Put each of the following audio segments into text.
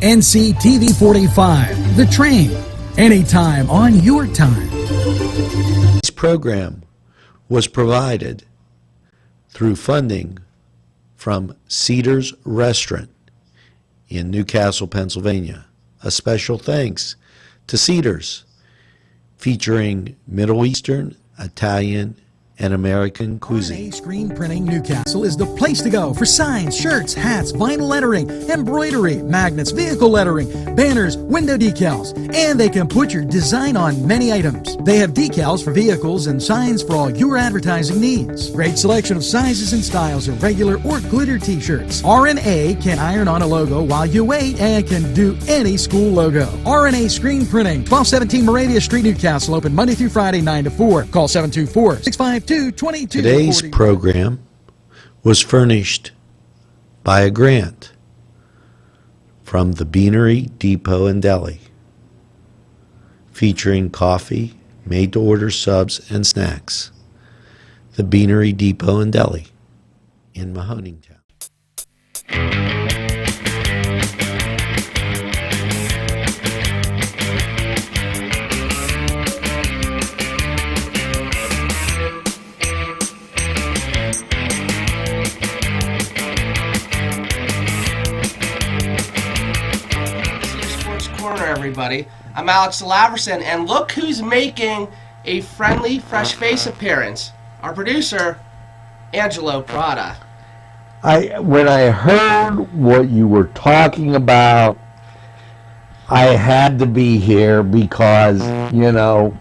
NCTV45, The Train, anytime on your time. This program was provided through funding from Cedars Restaurant in Newcastle, Pennsylvania. A special thanks to Cedars, featuring Middle Eastern, Italian, and American cuisine. Screen Printing Newcastle is the place to go for signs, shirts, hats, vinyl lettering, embroidery, magnets, vehicle lettering, banners, window decals, and they can put your design on many items. They have decals for vehicles and signs for all your advertising needs. Great selection of sizes and styles of regular or glitter t-shirts. R&A can iron on a logo while you wait and can do any school logo. R&A Screen Printing, 1217 Moravia Street, Newcastle, open Monday through Friday, 9 to 4. Call 724-652-2240. Today's program was furnished by a grant from the Beanery Depot and Deli, featuring coffee, made-to-order subs, and snacks. The Beanery Depot and Deli in Mahoningtown. Everybody, I'm Alex Laverson, and look who's making a friendly, fresh face appearance. Our producer, Angelo Prada. When I heard what you were talking about, I had to be here because, you know,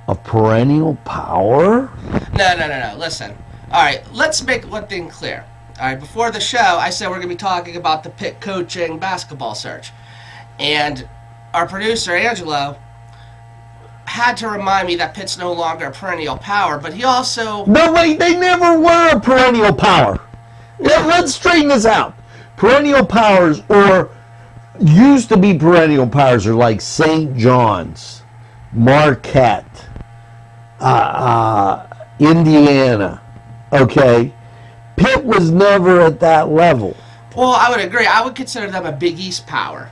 a perennial power? No. Listen. All right, let's make one thing clear. All right, before the show, I said we're going to be talking about the PITT coaching basketball search. And our producer, Angelo, had to remind me that Pitt's no longer a perennial power, but he also... No, wait, they never were a perennial power. Let's straighten this out. Perennial powers, or used to be perennial powers, are like St. John's, Marquette, Indiana, okay? Pitt was never at that level. Well, I would agree. I would consider them a Big East power,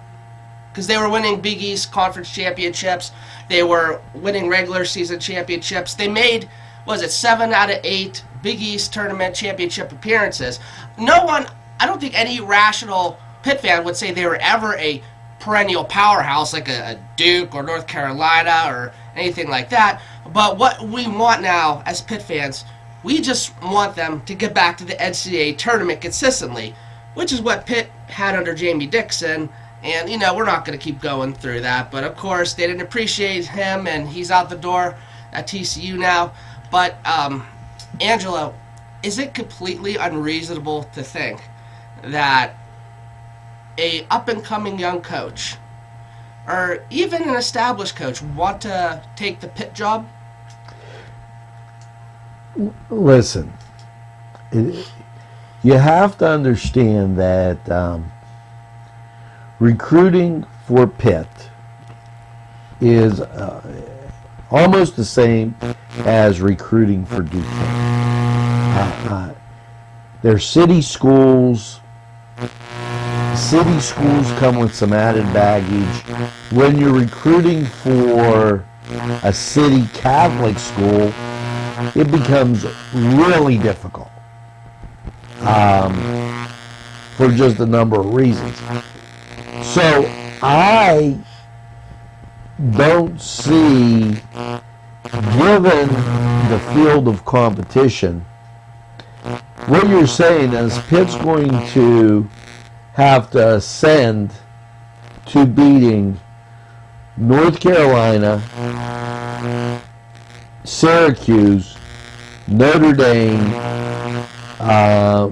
because they were winning Big East Conference championships. They were winning regular season championships. They made, 7 out of 8 Big East tournament championship appearances. No one, I don't think any rational Pitt fan would say they were ever a perennial powerhouse like a Duke or North Carolina or anything like that. But what we want now as Pitt fans, we just want them to get back to the NCAA tournament consistently, which is what Pitt had under Jamie Dixon. And, you know, we're not going to keep going through that. But, of course, they didn't appreciate him, and he's out the door at TCU now. But, Angelo, is it completely unreasonable to think that a up-and-coming young coach, or even an established coach, want to take the Pitt job? Listen, you have to understand that... recruiting for Pitt is almost the same as recruiting for Duke. They're city schools. City schools come with some added baggage. When you're recruiting for a city Catholic school, it becomes really difficult for just a number of reasons. So I don't see, given the field of competition, what you're saying is Pitt's going to have to ascend to beating North Carolina, Syracuse, Notre Dame,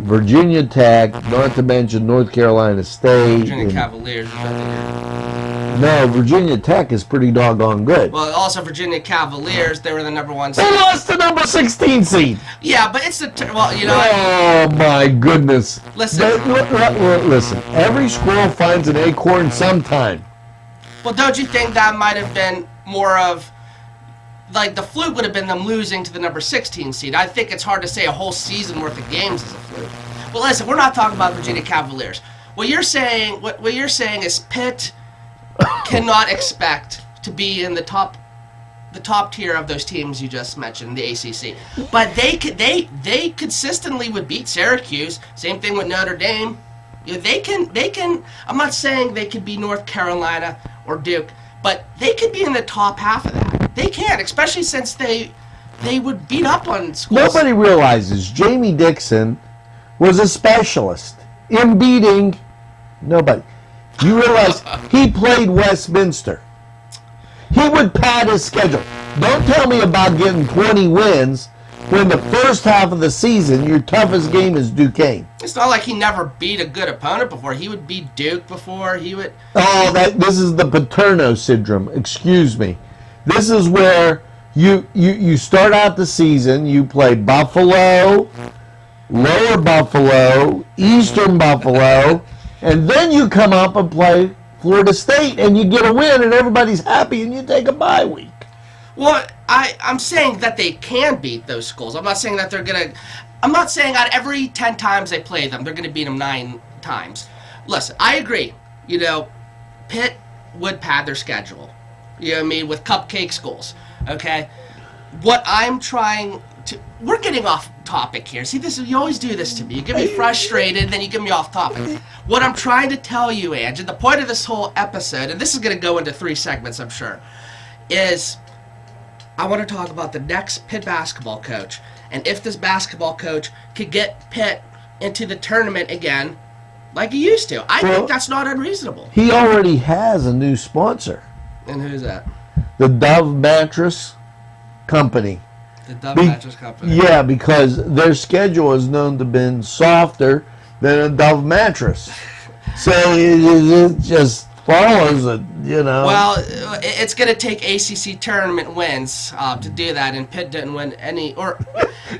Virginia Tech, not to mention North Carolina State. Virginia Cavaliers. No, Virginia Tech is pretty doggone good. Well, also Virginia Cavaliers, they were the number 1 seed. They lost the number 16 seed. Yeah, but it's the, well, you know. Oh, my goodness. Listen. Listen, every squirrel finds an acorn sometime. Well, don't you think that might have been more of, like, the fluke would have been them losing to the number 16 seed. I think it's hard to say a whole season worth of games is a fluke. But listen, we're not talking about Virginia Cavaliers. what you're saying is Pitt cannot expect to be in the top tier of those teams you just mentioned, the ACC. But they consistently would beat Syracuse. Same thing with Notre Dame. You know, they can. I'm not saying they could be North Carolina or Duke, but they could be in the top half of that. They can, especially since they would beat up on schools. Nobody realizes Jamie Dixon was a specialist in beating nobody. You realize he played Westminster. He would pad his schedule. Don't tell me about getting 20 wins when the first half of the season your toughest game is Duquesne. It's not like he never beat a good opponent before. He would beat Duke before. He would. Oh, this is the Paterno syndrome. Excuse me. This is where you start out the season. You play Buffalo, Lower Buffalo, Eastern Buffalo, and then you come up and play Florida State, and you get a win, and everybody's happy, and you take a bye week. Well, I'm saying that they can beat those schools. I'm not saying that they're going to... I'm not saying out of every 10 times they play them, they're going to beat them 9 times. Listen, I agree. You know, Pitt would pad their schedule. You know what I mean? With cupcake schools. Okay? What I'm trying to... We're getting off topic here. See, you always do this to me. You get me frustrated, then you get me off topic. What I'm trying to tell you, Ange, and the point of this whole episode, and this is going to go into 3 segments, I'm sure, is... I want to talk about the next Pitt basketball coach, and if this basketball coach could get Pitt into the tournament again, like he used to. I think that's not unreasonable. He already has a new sponsor. And who's that? The Dove Mattress Company. The Dove Mattress Company. Yeah, because their schedule is known to have been softer than a Dove mattress. So it just follows it, you know. Well, it's going to take ACC tournament wins to do that, and Pitt didn't win any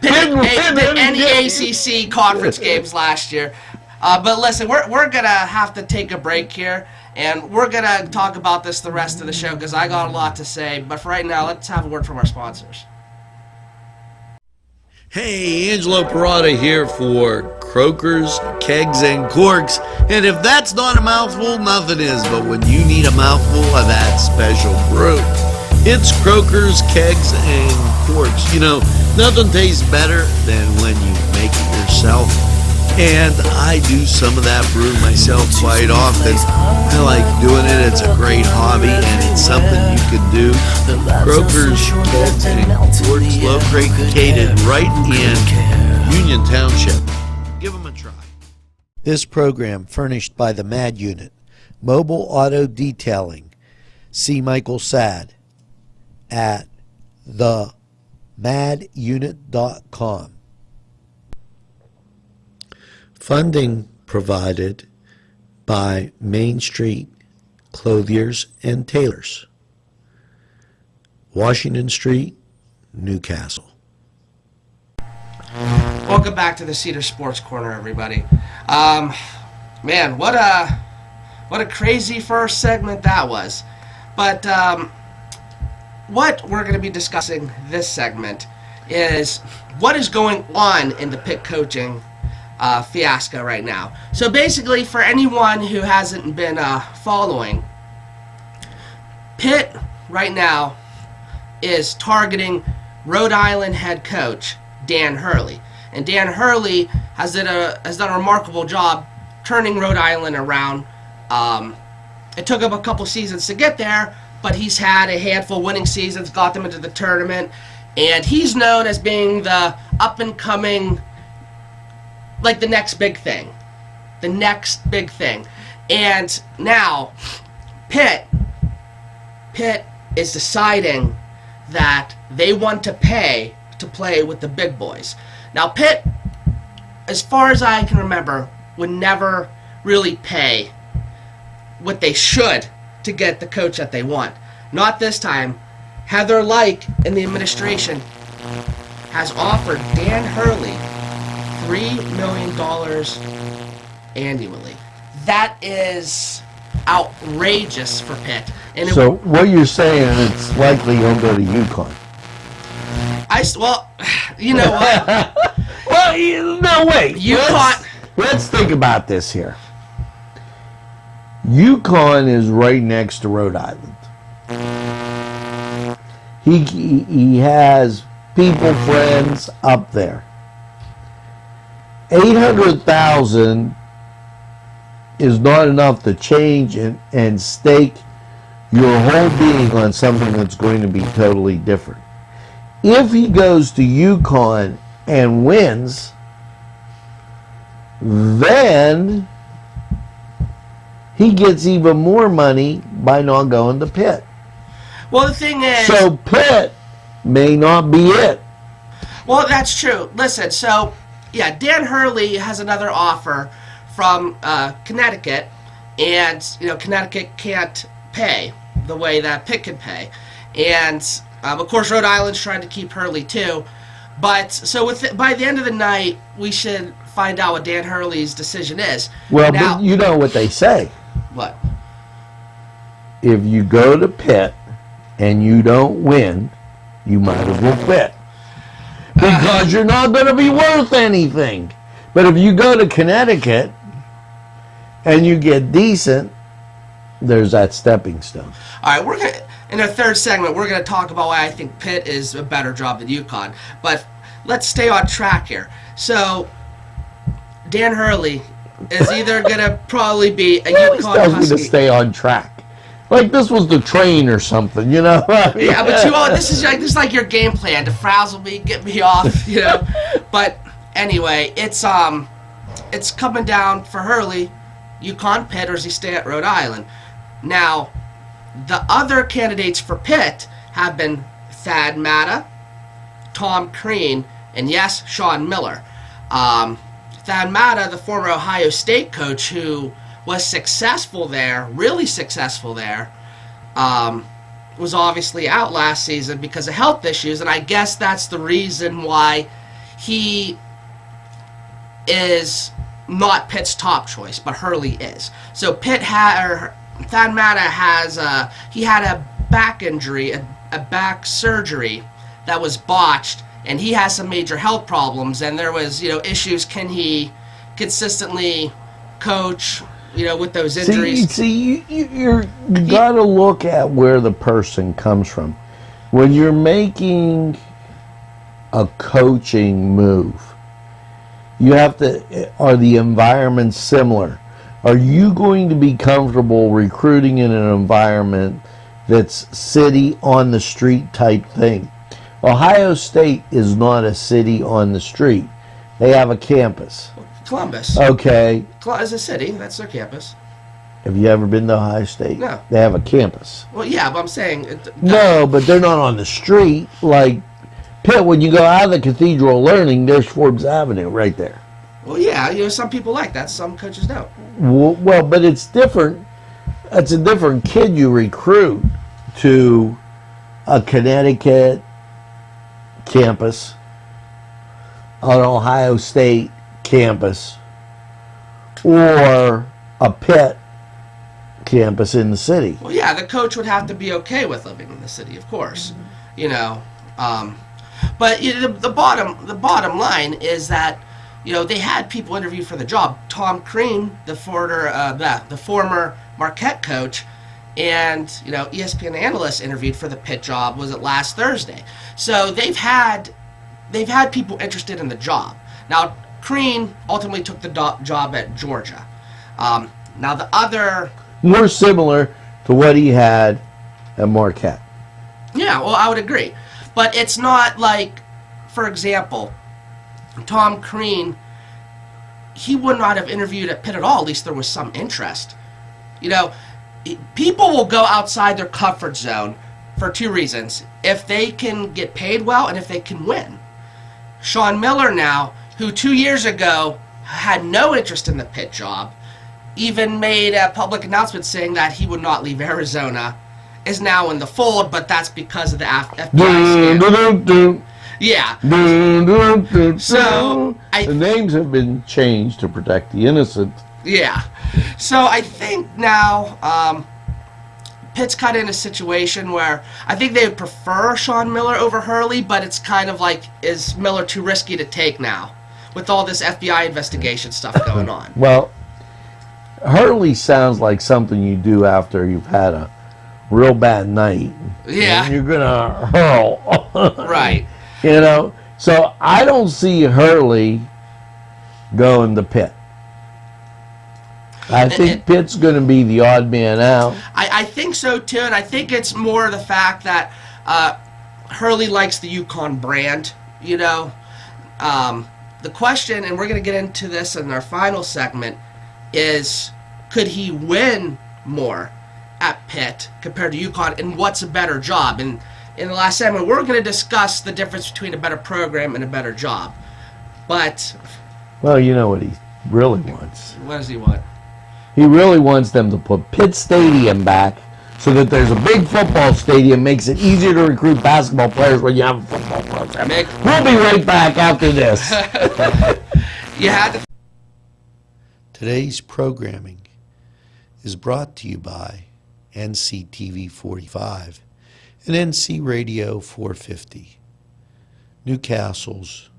any ACC conference games last year. But listen, we're going to have to take a break here, and we're going to talk about this the rest of the show because I got a lot to say. But for right now, let's have a word from our sponsors. Hey, Angelo Parada here for Croakers, Kegs, and Corks. And if that's not a mouthful, nothing is. But when you need a mouthful of that special brew, it's Croakers, Kegs, and Corks. You know, nothing tastes better than when you make it yourself. And I do some of that brew myself quite often. I like doing it. It's a great hobby, and it's something you can do. Croakers, Kegs, and Corks, located right in Union Township. Give them a try. This program furnished by the MAD Unit, Mobile Auto Detailing. See Michael Sad at themadunit.com. Funding provided by Main Street Clothiers and Tailors, Washington Street, Newcastle. Welcome back to the Cedars Sports Corner, everybody. Man, what a crazy first segment that was. But what we're going to be discussing this segment is what is going on in the Pitt coaching fiasco right now. So basically, for anyone who hasn't been following, Pitt right now is targeting Rhode Island head coach Dan Hurley, and Dan Hurley has done a remarkable job turning Rhode Island around. It took him a couple seasons to get there, but he's had a handful of winning seasons, got them into the tournament, and he's known as being the up and coming, like the next big thing. The next big thing. And now, Pitt is deciding that they want to pay to play with the big boys. Now, Pitt, as far as I can remember, would never really pay what they should to get the coach that they want. Not this time. Heather Lyke in the administration has offered Dan Hurley $3 million annually. That is outrageous for Pitt. And so what you're saying, it's likely he'll go to UConn. Well, you know what? Well, no, wait. UConn. Let's think about this here. UConn is right next to Rhode Island. He has people, friends up there. 800,000 is not enough to change and stake your whole being on something that's going to be totally different. If he goes to UConn and wins, then he gets even more money by not going to Pitt. Well, the thing is... So Pitt may not be it. Well, that's true. Listen, so, yeah, Dan Hurley has another offer from Connecticut, and, Connecticut can't pay the way that Pitt can pay. And, of course, Rhode Island's trying to keep Hurley, too. But, so by the end of the night, we should find out what Dan Hurley's decision is. Well, now, but you know what they say. What? If you go to Pitt and you don't win, you might as well quit. Because you're not going to be worth anything. But if you go to Connecticut and you get decent, there's that stepping stone. All right, in our third segment, we're going to talk about why I think Pitt is a better job than UConn. But let's stay on track here. So, Dan Hurley is either going to probably be a UConn tells Husky. me to stay on track. Like this was the train or something, Yeah, but this is like your game plan to frazzle me, get me off, But anyway, it's coming down for Hurley, UConn, Pitt, or does he stay at Rhode Island? Now, the other candidates for Pitt have been Thad Matta, Tom Crean, and yes, Sean Miller. Thad Matta, the former Ohio State coach who was successful there, really successful there, was obviously out last season because of health issues, and I guess that's the reason why he is not Pitt's top choice, but Hurley is. So Thad Matta he had a back injury, a back surgery that was botched, and he has some major health problems, and there was, issues. Can he consistently coach, with those injuries? You got to look at where the person comes from. When you're making a coaching move, you have to, are the environments similar? Are you going to be comfortable recruiting in an environment that's city on the street type thing? Ohio State is not a city on the street. They have a campus. Columbus. Okay. Is a city. That's their campus. Have you ever been to Ohio State? No. They have a campus. Well, yeah, but I'm saying... No, but they're not on the street. Like Pitt, when you go out of the Cathedral of Learning, there's Forbes Avenue right there. Well, yeah, some people like that. Some coaches don't. Well, but it's different. It's a different kid you recruit to a Connecticut campus, an Ohio State campus, or a Pitt campus in the city. Well, yeah, the coach would have to be okay with living in the city, of course. But the bottom line is that they had people interviewed for the job. Tom Crean, the former Marquette coach, and ESPN analysts interviewed for the Pitt job. Was it last Thursday? So they've had people interested in the job. Now Crean ultimately took the job at Georgia. Now the other more similar to what he had at Marquette. Yeah, well, I would agree, but it's not like, for example, Tom Crean. He would not have interviewed at Pitt at all. At least there was some interest. People will go outside their comfort zone for two reasons: if they can get paid well and if they can win. Sean Miller now, who 2 years ago had no interest in the Pitt job, even made a public announcement saying that he would not leave Arizona, is now in the fold, but that's because of the FBI scandal. Yeah. So the names have been changed to protect the innocent. Yeah. So I think now Pitt's kind of in a situation where I think they would prefer Sean Miller over Hurley, but it's kind of like, is Miller too risky to take now with all this FBI investigation stuff going on? Well, Hurley sounds like something you do after you've had a real bad night. Yeah. And you're gonna hurl. Right. You know, so I don't see Hurley going to Pitt. I think Pitt's going to be the odd man out. I think so too, and I think it's more the fact that Hurley likes the UConn brand. You know, the question, and we're going to get into this in our final segment, is could he win more at Pitt compared to UConn, and what's a better job? And in the last segment, we're going to discuss the difference between a better program and a better job. But, well, you know what he really wants. What does he want? He really wants them to put Pitt Stadium back so that there's a big football stadium, makes it easier to recruit basketball players when you have a football program. We'll be right back after this. You had to. Today's programming is brought to you by NCTV45 and NC Radio 450, Newcastle's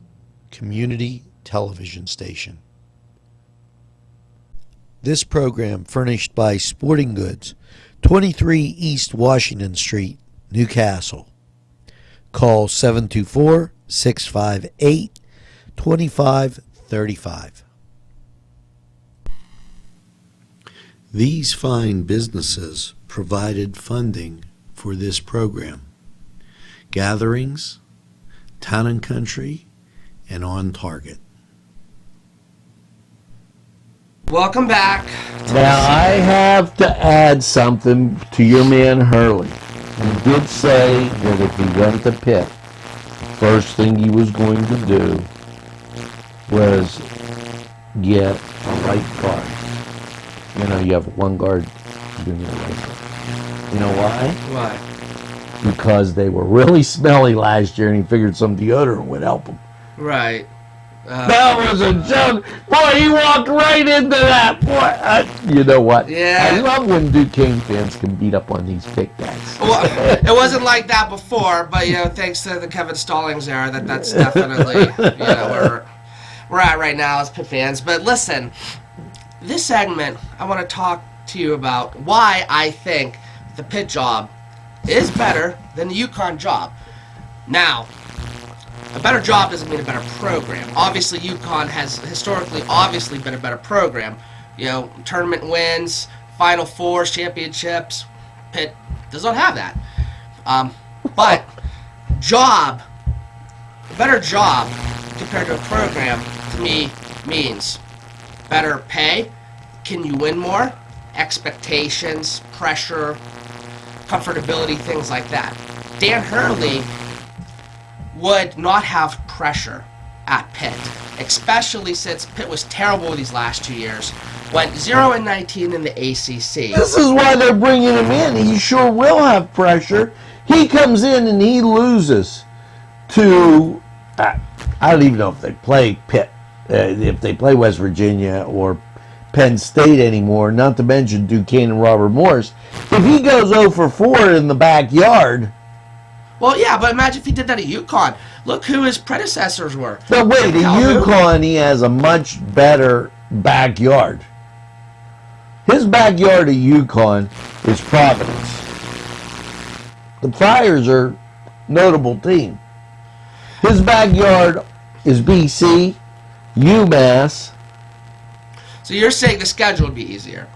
community television station. This program furnished by Sporting Goods, 23 East Washington Street, Newcastle. Call 724-658-2535. These fine businesses provided funding for this program. Gatherings, Town and Country, and On Target. Welcome back. Now, I have to add something to your man Hurley. He did say that if he went to Pitt, first thing he was going to do was get a right guard. You know, you have one guard, you need a right guard. You know why? Why? Because they were really smelly last year, and he figured some deodorant would help them. Right. That was a joke. Boy, he walked right into that. Boy, you know what? Yeah. I love when Duquesne fans can beat up on these Pitt guys. Well, it wasn't like that before, but, you know, thanks to the Kevin Stallings era, that's definitely, you know, where we're at right now as Pitt fans. But listen, this segment, I want to talk to you about why I think the Pitt job is better than the UConn job. Now, a better job doesn't mean a better program. Obviously, UConn has historically obviously been a better program. You know, tournament wins, Final Fours, championships. Pitt does not have that. But job, a better job compared to a program, to me, means better pay. Can you win more? Expectations, pressure, comfortability, things like that. Dan Hurley would not have pressure at Pitt, especially since Pitt was terrible these last 2 years. Went 0-19 in the ACC. This is why they're bringing him in. He sure will have pressure. He comes in and he loses to, I don't even know if they play Pitt, if they play West Virginia or Penn State anymore, not to mention Duquesne and Robert Morris. If he goes 0 for 4 in the backyard. Well, yeah, but imagine if he did that at UConn. Look who his predecessors were. But wait, at UConn he has a much better backyard. His backyard at UConn is Providence. The Friars are a notable team. His backyard is BC, UMass. So you're saying the schedule would be easier?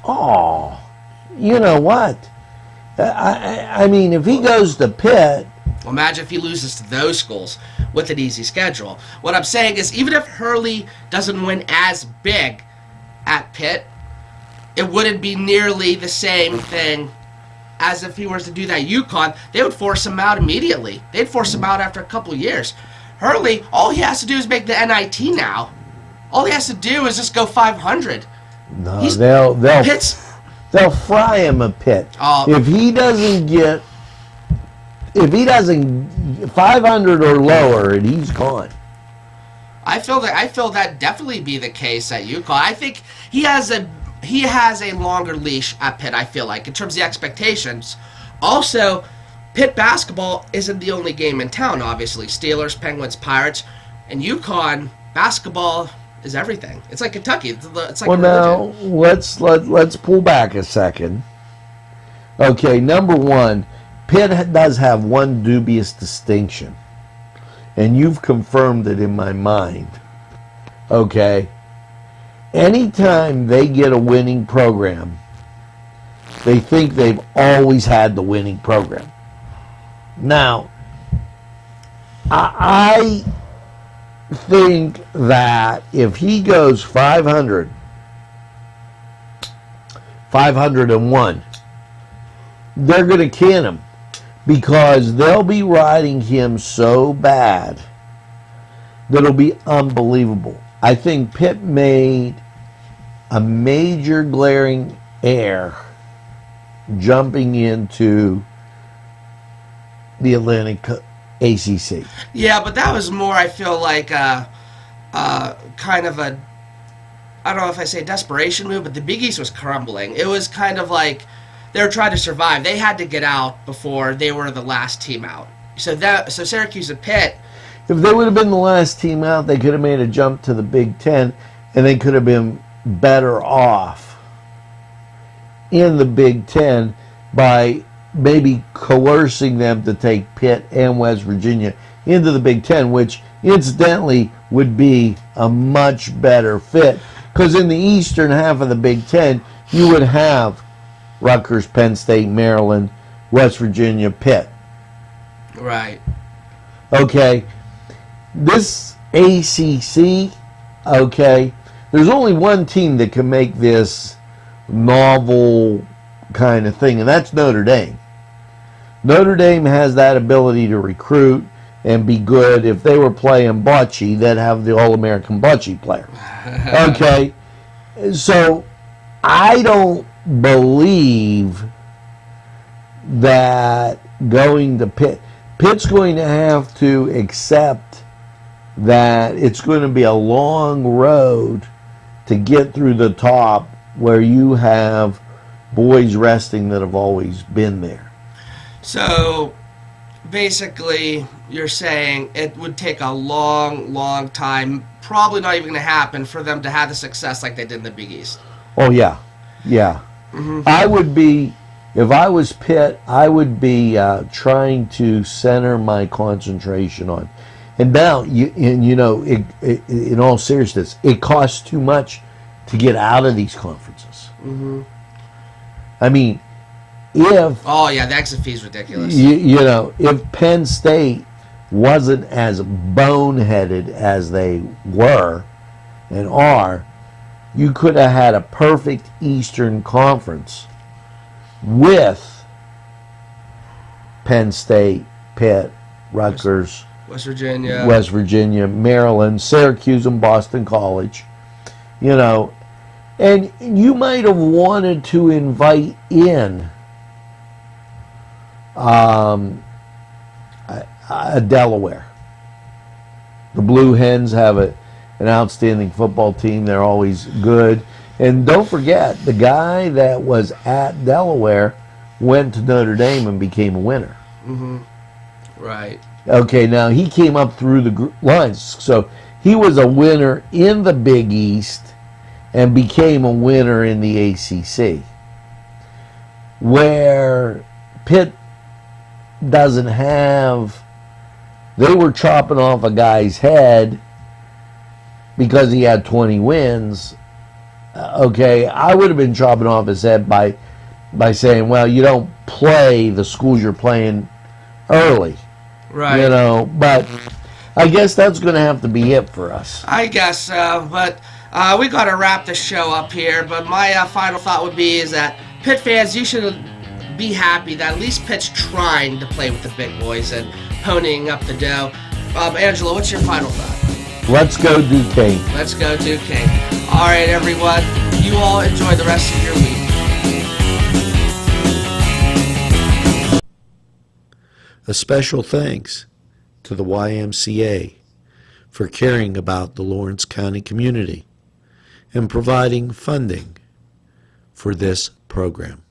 Oh, you know what? I mean, if he goes to Pitt... Well, imagine if he loses to those schools with an easy schedule. What I'm saying is, even if Hurley doesn't win as big at Pitt, it wouldn't be nearly the same thing as if he was to do that at UConn. They would force him out immediately. They'd force him out after a couple of years. Hurley, all he has to do is make the NIT now. All he has to do is just go 500. No, they'll fry him a Pitt. If he doesn't get 500 or lower, and he's gone. I feel that definitely be the case at UConn. I think he has a longer leash at Pitt, I feel like, in terms of the expectations. Also, Pitt basketball isn't the only game in town, obviously. Steelers, Penguins, Pirates, and UConn basketball is everything. It's like Kentucky. It's like Well, a religion. now let's pull back a second. Okay, number one, Pitt does have one dubious distinction, and you've confirmed it in my mind. Okay, anytime they get a winning program, they think they've always had the winning program. Now, I think that if he goes 501, they're going to can him because they'll be riding him so bad that it'll be unbelievable. I think Pitt made a major glaring error jumping into the Atlantic ACC. Yeah, but that was more, I feel like, kind of a, I don't know if I say desperation move, but the Big East was crumbling. It was kind of like they were trying to survive. They had to get out before they were the last team out. So Syracuse and Pitt. If they would have been the last team out, they could have made a jump to the Big Ten, and they could have been better off in the Big Ten by maybe coercing them to take Pitt and West Virginia into the Big Ten, which incidentally would be a much better fit. Because in the eastern half of the Big Ten, you would have Rutgers, Penn State, Maryland, West Virginia, Pitt. Right. Okay. This ACC, okay, there's only one team that can make this novel kind of thing, and that's Notre Dame. Notre Dame has that ability to recruit and be good. If they were playing bocce, they'd have the All-American bocce player. Okay, so I don't believe that going to Pitt's going to have to accept that it's going to be a long road to get through the top where you have boys resting that have always been there. So basically, you're saying it would take a long, long time, probably not even going to happen, for them to have the success like they did in the Big East. Oh, yeah. Yeah. Mm-hmm. I would be, if I was Pitt, I would be trying to center my concentration on. And now, in all seriousness, it costs too much to get out of these conferences. Mm-hmm. I mean, if... Oh, yeah, the exit fee is ridiculous. If Penn State wasn't as boneheaded as they were and are, you could have had a perfect Eastern Conference with Penn State, Pitt, Rutgers, West Virginia, Maryland, Syracuse, and Boston College. And you might have wanted to invite in a Delaware. The Blue Hens have an outstanding football team. They're always good. And don't forget, the guy that was at Delaware went to Notre Dame and became a winner. Mm-hmm. Right. Okay, now he came up through the lines. So he was a winner in the Big East and became a winner in the ACC. Where Pitt doesn't have... They were chopping off a guy's head because he had 20 wins. Okay, I would have been chopping off his head by saying, well, you don't play the schools you're playing early. Right. But I guess that's going to have to be it for us. I guess so, but we got to wrap the show up here. But my final thought would be is that Pitt fans, you should be happy that at least Pitt's trying to play with the big boys and ponying up the dough. Angela, what's your final thought? Let's go Duquesne. Let's go Duquesne. All right, everyone. You all enjoy the rest of your week. A special thanks to the YMCA for caring about the Lawrence County community and providing funding for this program.